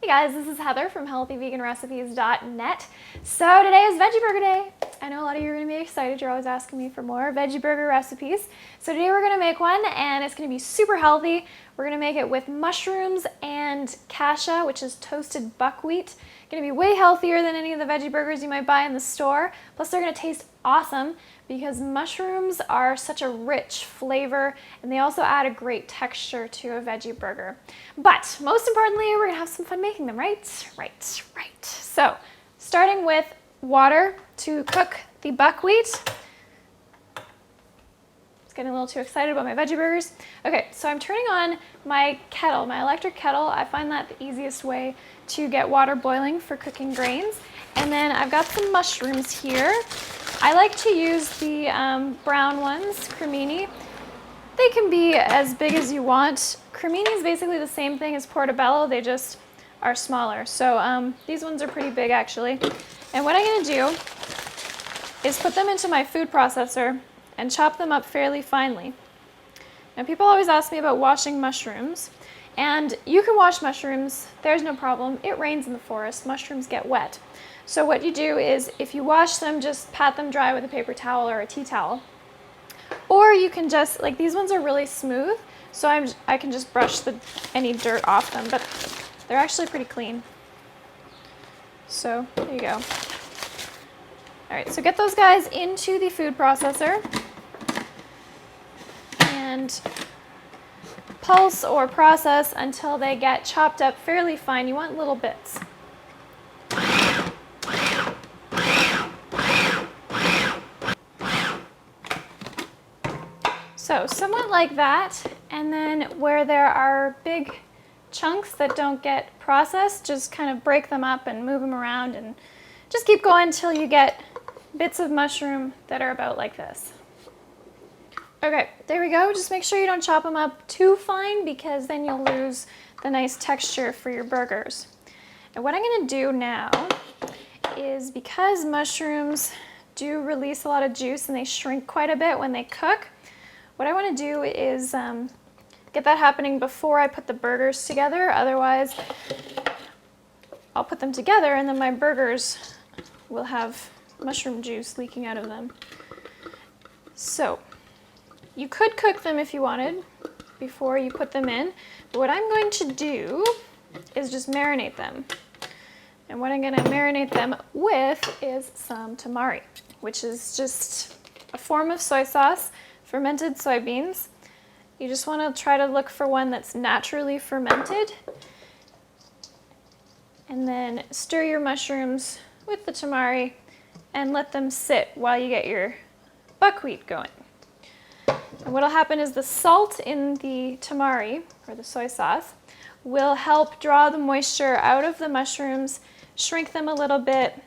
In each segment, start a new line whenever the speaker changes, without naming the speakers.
Hey guys, this is Heather from healthyveganrecipes.net. So today is Veggie Burger Day. I know a lot of you are going to be excited. You're always asking me for more veggie burger recipes. So today we're going to make one and it's going to be super healthy. We're going to make it with mushrooms and kasha, which is toasted buckwheat. Going to be way healthier than any of the veggie burgers you might buy in the store. Plus they're going to taste awesome because mushrooms are such a rich flavor and they also add a great texture to a veggie burger. But most importantly, we're gonna have some fun making them, right? Right. So, starting with water to cook the buckwheat. I was getting a little too excited about my veggie burgers. Okay, so I'm turning on my kettle, my electric kettle. I find that the easiest way to get water boiling for cooking grains. And then I've got some mushrooms here. I like to use the brown ones, cremini. They can be as big as you want. Cremini is basically the same thing as portobello, they just are smaller. So these ones are pretty big actually. And what I'm gonna do is put them into my food processor and chop them up fairly finely. Now people always ask me about washing mushrooms, and you can wash mushrooms, there's no problem. It rains in the forest, mushrooms get wet. So what you do is, if you wash them, just pat them dry with a paper towel or a tea towel. Or you can just, like these ones are really smooth, so I can just brush any dirt off them, but they're actually pretty clean. So there you go. All right, so get those guys into the food processor and pulse or process until they get chopped up fairly fine. You want little bits. So somewhat like that, and then where there are big chunks that don't get processed, just kind of break them up and move them around and just keep going until you get bits of mushroom that are about like this. Okay, there we go. Just make sure you don't chop them up too fine because then you'll lose the nice texture for your burgers. And what I'm gonna do now is, because mushrooms do release a lot of juice and they shrink quite a bit when they cook, what I want to do is get that happening before I put the burgers together. Otherwise, I'll put them together and then my burgers will have mushroom juice leaking out of them. So, you could cook them if you wanted before you put them in. But what I'm going to do is just marinate them. And what I'm going to marinate them with is some tamari, which is just a form of soy sauce. Fermented soybeans. You just want to try to look for one that's naturally fermented. And then stir your mushrooms with the tamari and let them sit while you get your buckwheat going. And what'll happen is the salt in the tamari, or the soy sauce, will help draw the moisture out of the mushrooms, shrink them a little bit,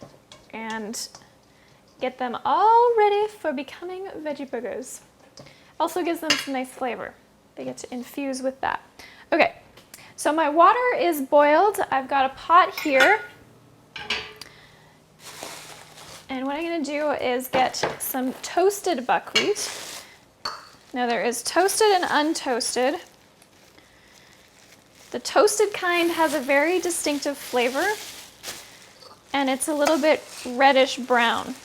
and get them all ready for becoming veggie burgers. Also gives them some nice flavor. They get to infuse with that. Okay, so my water is boiled. I've got a pot here. And what I'm gonna do is get some toasted buckwheat. Now there is toasted and untoasted. The toasted kind has a very distinctive flavor and it's a little bit reddish brown.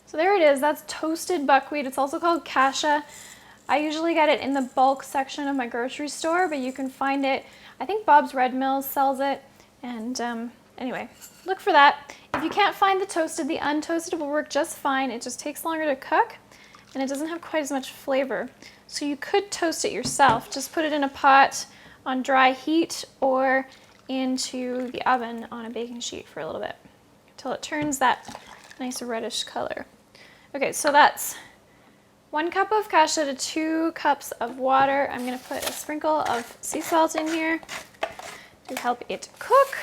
So there it is, that's toasted buckwheat. It's also called kasha. I usually get it in the bulk section of my grocery store, but you can find it, I think Bob's Red Mills sells it. And anyway, look for that. If you can't find the toasted, the untoasted will work just fine. It just takes longer to cook and it doesn't have quite as much flavor. So you could toast it yourself. Just put it in a pot on dry heat or into the oven on a baking sheet for a little bit until it turns that nice reddish color. Okay, so that's 1 cup of kasha to 2 cups of water. I'm gonna put a sprinkle of sea salt in here to help it cook.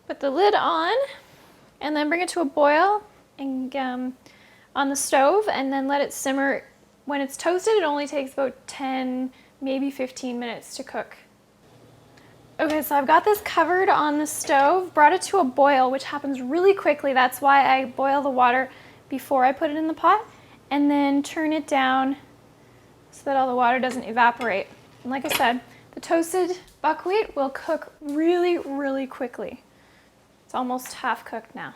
Put the lid on and then bring it to a boil and on the stove and then let it simmer. When it's toasted, it only takes about 10, maybe 15 minutes to cook. Okay, so I've got this covered on the stove, brought it to a boil, which happens really quickly. That's why I boil the water before I put it in the pot, and then turn it down so that all the water doesn't evaporate. And like I said, The toasted buckwheat will cook really, really quickly. It's almost half cooked now.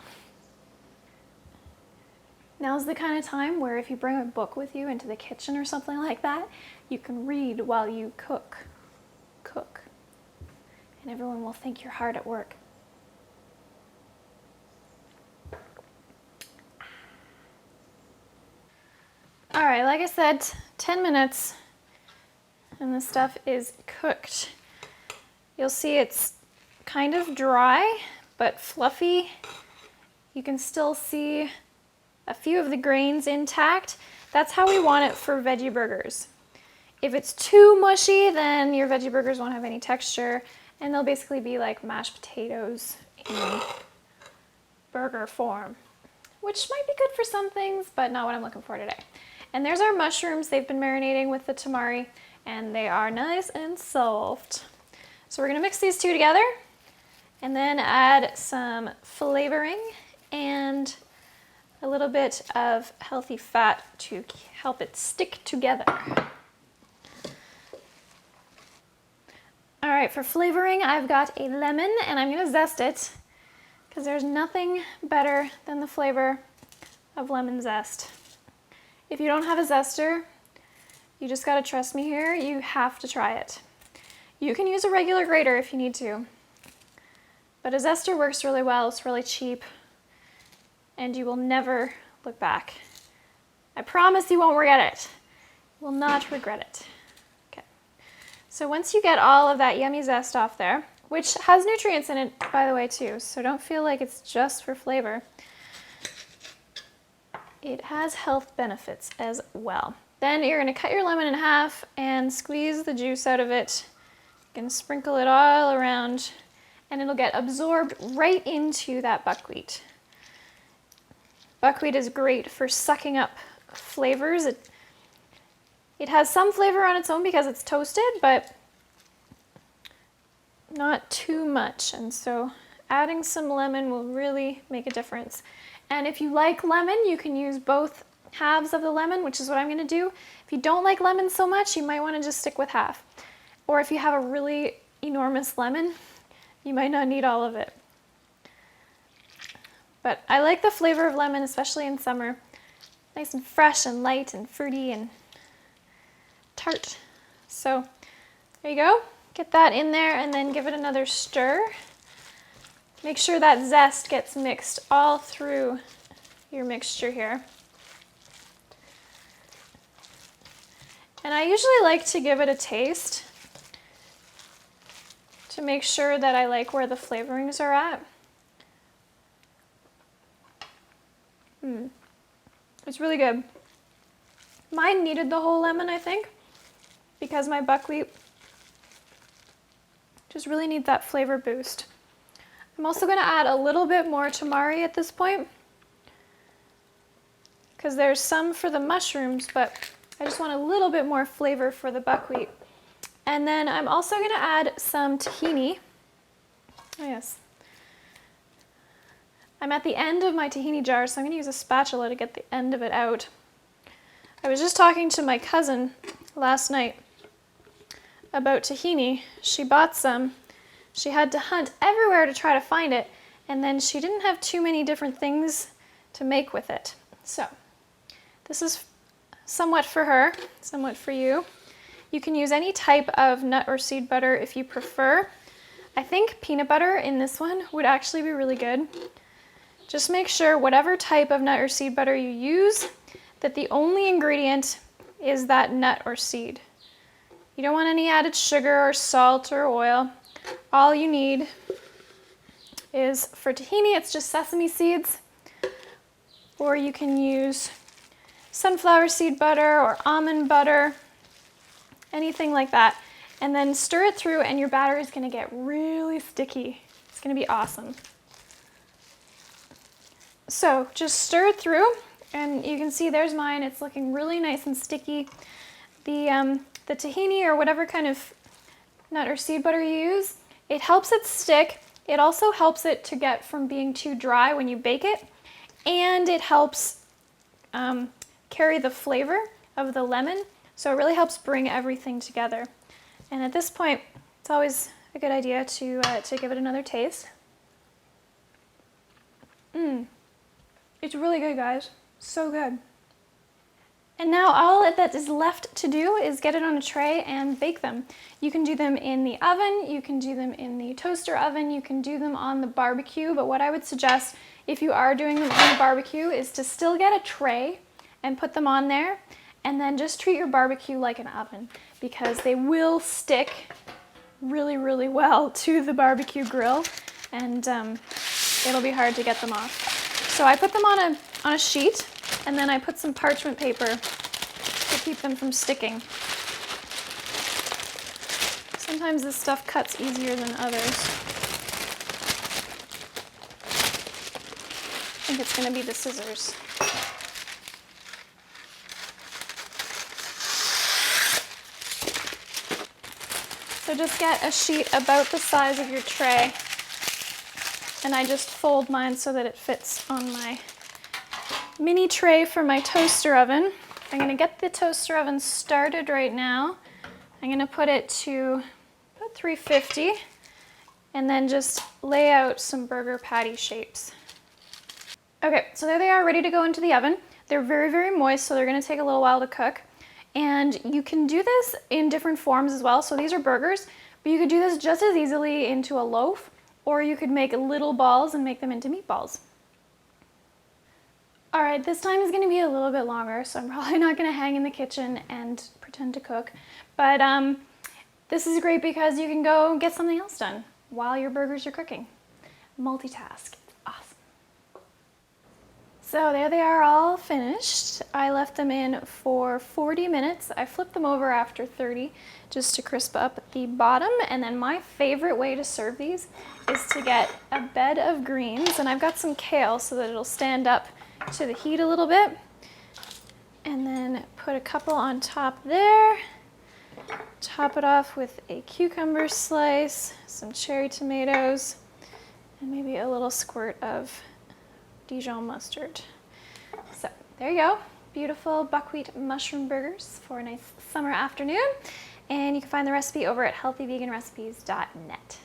Now's the kind of time where if you bring a book with you into the kitchen or something like that, you can read while you cook. And everyone will think you're hard at work. All right, like I said, 10 minutes and the stuff is cooked. You'll see it's kind of dry, but fluffy. You can still see a few of the grains intact. That's how we want it for veggie burgers. If it's too mushy, then your veggie burgers won't have any texture, and they'll basically be like mashed potatoes in burger form, which might be good for some things, but not what I'm looking for today. And there's our mushrooms. They've been marinating with the tamari, and they are nice and soft. So we're gonna mix these two together and then add some flavoring and a little bit of healthy fat to help it stick together. All right, for flavoring, I've got a lemon and I'm gonna zest it because there's nothing better than the flavor of lemon zest. If you don't have a zester, you just gotta trust me here, you have to try it. You can use a regular grater if you need to, but a zester works really well, it's really cheap, and you will never look back. I promise you won't regret it. You will not regret it. Okay. So once you get all of that yummy zest off there, which has nutrients in it, by the way, too, so don't feel like it's just for flavor. It has health benefits as well. Then you're gonna cut your lemon in half and squeeze the juice out of it. You're gonna sprinkle it all around and it'll get absorbed right into that buckwheat. Buckwheat is great for sucking up flavors. It has some flavor on its own because it's toasted, but not too much. And so adding some lemon will really make a difference. And if you like lemon, you can use both halves of the lemon, which is what I'm gonna do. If you don't like lemon so much, you might wanna just stick with half. Or if you have a really enormous lemon, you might not need all of it. But I like the flavor of lemon, especially in summer. Nice and fresh and light and fruity and tart. So there you go. Get that in there and then give it another stir. Make sure that zest gets mixed all through your mixture here. And I usually like to give it a taste to make sure that I like where the flavorings are at. It's really good. Mine needed the whole lemon, I think, because my buckwheat just really needs that flavor boost. I'm also going to add a little bit more tamari at this point because there's some for the mushrooms, but I just want a little bit more flavor for the buckwheat. And then I'm also going to add some tahini. Oh yes. I'm at the end of my tahini jar, so I'm going to use a spatula to get the end of it out. I was just talking to my cousin last night about tahini. She bought some. She had to hunt everywhere to try to find it, and then she didn't have too many different things to make with it. So this is somewhat for her, somewhat for you. You can use any type of nut or seed butter if you prefer. I think peanut butter in this one would actually be really good. Just make sure whatever type of nut or seed butter you use, that the only ingredient is that nut or seed. You don't want any added sugar or salt or oil. All you need is, for tahini, it's just sesame seeds, or you can use sunflower seed butter or almond butter, anything like that. And then stir it through and your batter is gonna get really sticky. It's gonna be awesome. So just stir it through and you can see there's mine. It's looking really nice and sticky. The tahini or whatever kind of nut or seed butter you use, it helps it stick. It also helps it to get from being too dry when you bake it. And it helps carry the flavor of the lemon. So it really helps bring everything together. And at this point, it's always a good idea to give it another taste. It's really good, guys. So good. And now all that is left to do is get it on a tray and bake them. You can do them in the oven, you can do them in the toaster oven, you can do them on the barbecue, but what I would suggest if you are doing them on the barbecue is to still get a tray and put them on there, and then just treat your barbecue like an oven, because they will stick really, really well to the barbecue grill, and it'll be hard to get them off. So I put them on a sheet, and then I put some parchment paper to keep them from sticking. Sometimes this stuff cuts easier than others. I think it's going to be the scissors. So just get a sheet about the size of your tray, and I just fold mine so that it fits on my mini tray for my toaster oven. I'm going to get the toaster oven started right now. I'm going to put it to about 350 and then just lay out some burger patty shapes. Okay, so there they are, ready to go into the oven. They're very, very moist, so they're going to take a little while to cook. And you can do this in different forms as well. So these are burgers, but you could do this just as easily into a loaf, or you could make little balls and make them into meatballs. All right, this time is going to be a little bit longer, so I'm probably not going to hang in the kitchen and pretend to cook. But this is great because you can go get something else done while your burgers are cooking. Multitask. It's awesome. So there they are, all finished. I left them in for 40 minutes. I flipped them over after 30 just to crisp up the bottom. And then my favorite way to serve these is to get a bed of greens. And I've got some kale so that it'll stand up to the heat a little bit. And then put a couple on top there. Top it off with a cucumber slice, some cherry tomatoes, and maybe a little squirt of Dijon mustard. So there you go, beautiful buckwheat mushroom burgers for a nice summer afternoon. And you can find the recipe over at healthyveganrecipes.net.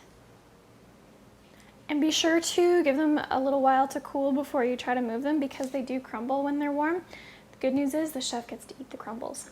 And be sure to give them a little while to cool before you try to move them, because they do crumble when they're warm. The good news is the chef gets to eat the crumbles.